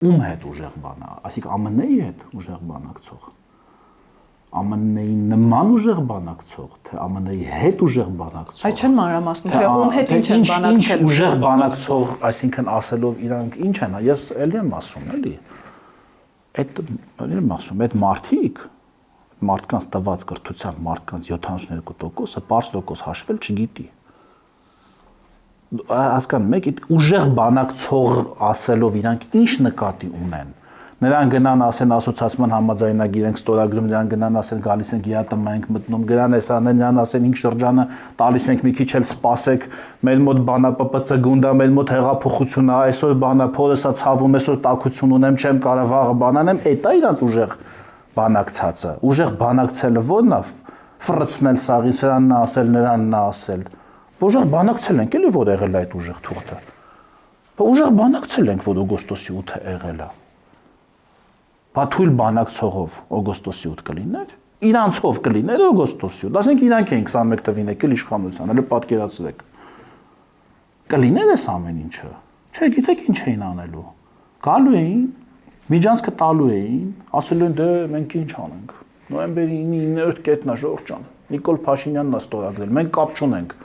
Ում հետ ուժեղ բանա, այսինքն ԱՄՆ-ի հետ ուժեղ բանակցող, ԱՄՆ-ի նման ուժեղ բանակցող, թե ԱՄՆ-ի հետ ուժեղ բանակցող։ Այդ չեն մանրամասնում, թե ում հետ ինչ են բանակցել։ Ինչ ուժեղ բանակցող, այսինքն ասելով իրանք ինչ են, ես էլի եմ ասում, էլի։ Այդ մարդկանց տված կրթությամբ մարդկանց 72%-ը պարզ տոկոս հաշվել չգիտի։ Հասկանում եք, ուժեղ բանակցող ասելով իրանք ինչ նկատի ունեն։ Նրանք գնան ասեն ասոցիացիան համաձայնագիր ենք ստորագրում, նրանք գնան ասեն գալիս ենք ԵԱՏՄ ենք մտնում, գնան էս անեն, նրան ասեն 5 շրջանը տալիս ենք մի քիչ էլ սպասեք, մեր մոտ բանա ՊՊՑ գունդա, մեր մոտ հեղափոխություն է, այսօր բանա փորը սա ցավում, այսօր տաքություն ունեմ, չեմ կարող վաղը բանանեմ, էտա իրանց ուժեղ բանակցածը, ուժեղ բանակցելը ո՞րն է, ֆրծնել սաղին, սրանն է ասել, նրանն է ասել։ Ուժեղ բանակցել ենք, էլի որ եղել է այդ ուժեղ թուղթը։ Ուժեղ բանակցել ենք, որ օգոստոսի 8-ը եղել է։ Բա թույլ բանակցողով օգոստոսի 8 կլիներ, իրանցով կլիներ օգոստոսի 8, ասենք իրանք են 21 տվին եկել իշխանության, հələ պատկերացրեք։ Կլիներ էս ամեն ինչը։ Չէ, գիտեք ինչ էին անելու։ Գալու էին, միջանցքը տալու էին, ասելու են դե մենք ինչ անենք։ Նոյեմբերի 9-րդ կետնա Ժողովուրդ ջան, Նիկոլ Փաշինյանն է ստորագրել, մենք կապ չունենք։